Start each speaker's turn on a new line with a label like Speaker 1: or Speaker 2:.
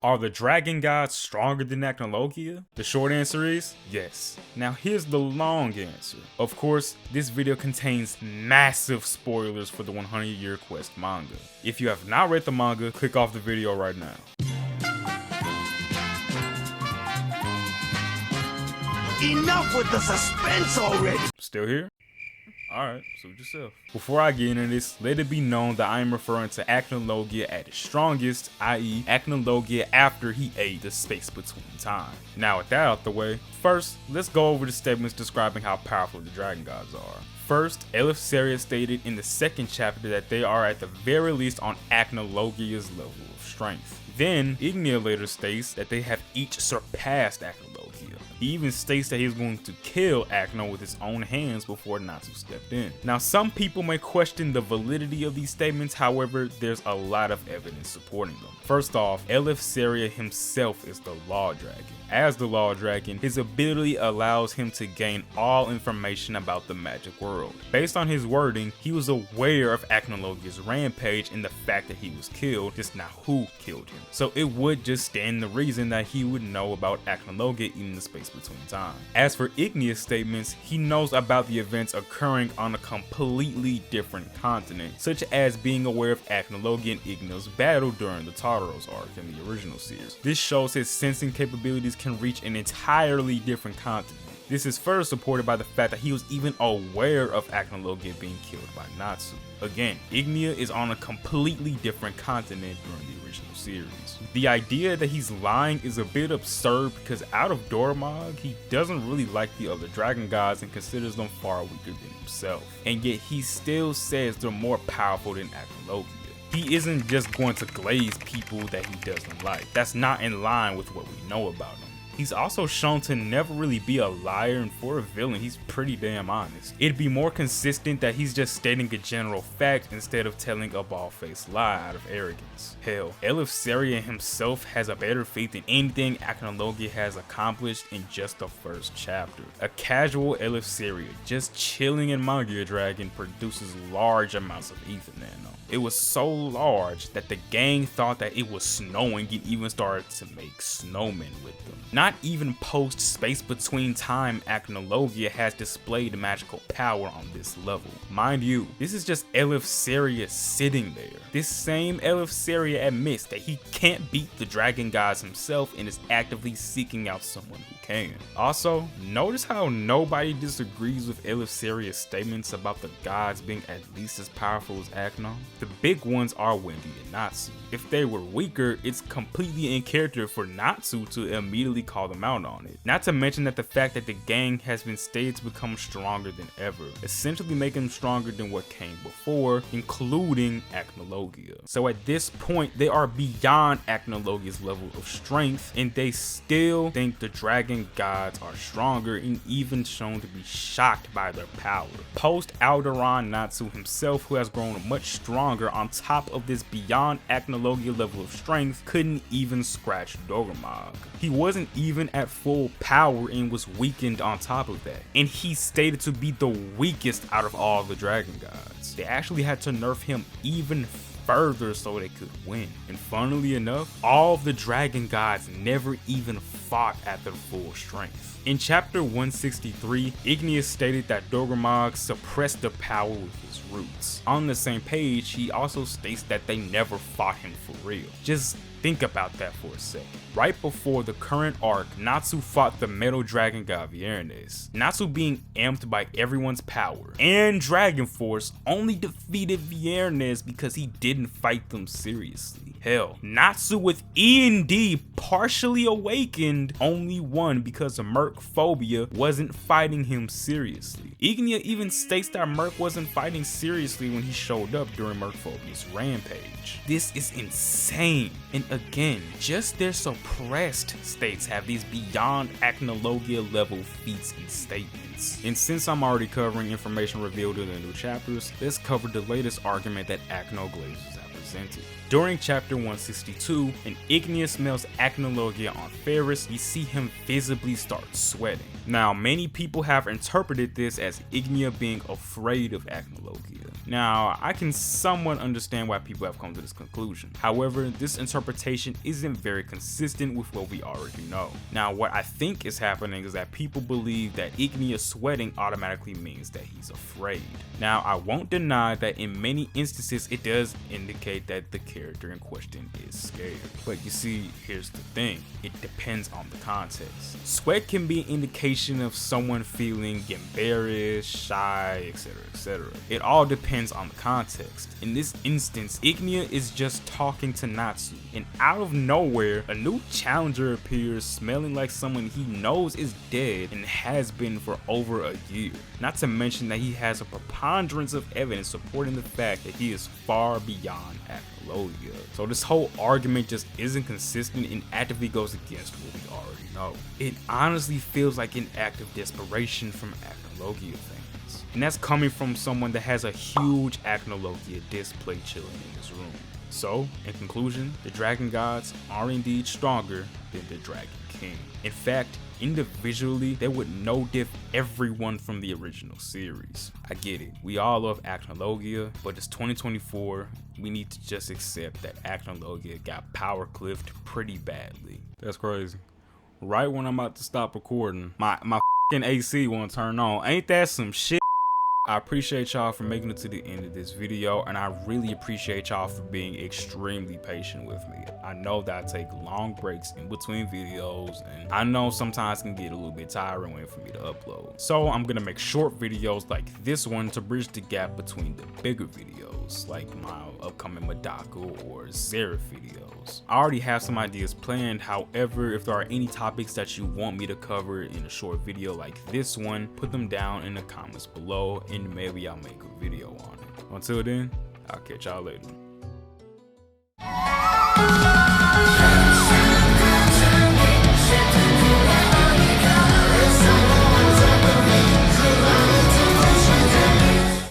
Speaker 1: Are the dragon gods stronger than Acnologia? The short answer is yes. Now here's the long answer. Of course, this video contains massive spoilers for the 100-Year Quest manga. If you have not read the manga, click off the video right now.
Speaker 2: Enough with the suspense already!
Speaker 1: Still here? Alright, suit yourself. Before I get into this, let it be known that I am referring to Acnologia at its strongest, i.e. Acnologia after he ate the space between time. Now with that out the way, first, let's go over the statements describing how powerful the dragon gods are. First, Eleftheria stated in the second chapter that they are at the very least on Acnologia's level of strength. Then, Ignia later states that they have each surpassed Acnologia. He even states that he's going to kill Acno with his own hands before Natsu stepped in. Now, some people may question the validity of these statements, however, there's a lot of evidence supporting them. First off, Eleftheria himself is the Law Dragon. As the Law Dragon, his ability allows him to gain all information about the magic world. Based on his wording, he was aware of Acnologia's rampage and the fact that he was killed, just not who killed him. So it would just stand the reason that he would know about Acnologia in the space between time. As for Ignia's statements, he knows about the events occurring on a completely different continent, such as being aware of Acnologia and Ignia's battle during the Tartaros arc in the original series. This shows his sensing capabilities can reach an entirely different continent. This is further supported by the fact that he was even aware of Acnologia being killed by Natsu. Again, Ignia is on a completely different continent during the original series. The idea that he's lying is a bit absurd because out of Dormag, he doesn't really like the other dragon gods and considers them far weaker than himself. And yet he still says they're more powerful than Acnologia. He isn't just going to glaze people that he doesn't like. That's not in line with what we know about him. He's also shown to never really be a liar, and for a villain, he's pretty damn honest. It'd be more consistent that he's just stating a general fact instead of telling a bald-faced lie out of arrogance. Hell, Eleftheria himself has a better feat than anything Acnologia has accomplished in just the first chapter. A casual Eleftheria just chilling in Mangia Dragon produces large amounts of ether nano. It was so large that the gang thought that it was snowing and even started to make snowmen with them. Not even post space between time Acnologia has displayed magical power on this level. Mind you, this is just Eleftheria sitting there. This same Eleftheria admits that he can't beat the dragon gods himself and is actively seeking out someone who can. Also, notice how nobody disagrees with Eleftheria's statements about the gods being at least as powerful as Acno. The big ones are Wendy and Natsu. If they were weaker, it's completely in character for Natsu to immediately call them out on it. Not to mention that the fact that the gang has been stated to become stronger than ever, essentially making them stronger than what came before, including Acnologia. So at this point, they are beyond Acnologia's level of strength, and they still think the dragon gods are stronger and even shown to be shocked by their power. Post Alderaan Natsu himself, who has grown much stronger on top of this beyond Acnologia level of strength, couldn't even scratch Dormag. He wasn't even at full power and was weakened on top of that. And he's stated to be the weakest out of all the dragon gods. They actually had to nerf him even further so they could win. And funnily enough, all of the dragon gods never even fought at their full strength. In chapter 163, Igneous stated that Dormag suppressed the power with his roots. On the same page, he also states that they never fought him for real. Just think about that for a second. Right before the current arc, Natsu fought the metal dragon god Viernes. Natsu, being amped by everyone's power and Dragon Force, only defeated Viernes because he didn't fight them seriously. Hell, Natsu with E&D partially awakened only won because Merc Phobia wasn't fighting him seriously. Ignia even states that Merc wasn't fighting seriously when he showed up during Merc Phobia's rampage. This is insane. And again, just their suppressed states have these beyond Acnologia level feats and statements. And since I'm already covering information revealed in the new chapters, let's cover the latest argument that Acnoglazers have presented. During chapter 162, when Igneous smells Acnologia on Ferris, we see him visibly start sweating. Now, many people have interpreted this as Ignia being afraid of Acnologia. Now, I can somewhat understand why people have come to this conclusion. However, this interpretation isn't very consistent with what we already know. Now, what I think is happening is that people believe that Ignia sweating automatically means that he's afraid. Now, I won't deny that in many instances it does indicate that the character in question is scared. But you see, here's the thing, it depends on the context. Sweat can be an indication of someone feeling embarrassed, shy, etc, etc. It all depends on the context. In this instance, Ignia is just talking to Natsu, and out of nowhere, a new challenger appears smelling like someone he knows is dead and has been for over a year. Not to mention that he has a preponderance of evidence supporting the fact that he is far beyond Acnologia. So this whole argument just isn't consistent and actively goes against what we already know. It honestly feels like an act of desperation from Acnologia fans. And that's coming from someone that has a huge Acnologia display chilling in his room. So, in conclusion, the Dragon Gods are indeed stronger than the Dragon King. In fact, individually, they would no-diff everyone from the original series. I get it, we all love Acnologia, but it's 2024, we need to just accept that Acnologia got power cliffed pretty badly. That's crazy. Right when I'm about to stop recording, my f***ing AC won't turn on. Ain't that some shit? I appreciate y'all for making it to the end of this video, and I really appreciate y'all for being extremely patient with me. I know that I take long breaks in between videos, and I know sometimes it can get a little bit tiring waiting for me to upload. So I'm gonna make short videos like this one to bridge the gap between the bigger videos, like my upcoming Madako or Zeref videos. I already have some ideas planned, however, if there are any topics that you want me to cover in a short video like this one, put them down in the comments below, and maybe I'll make a video on it. Until then, I'll catch y'all later.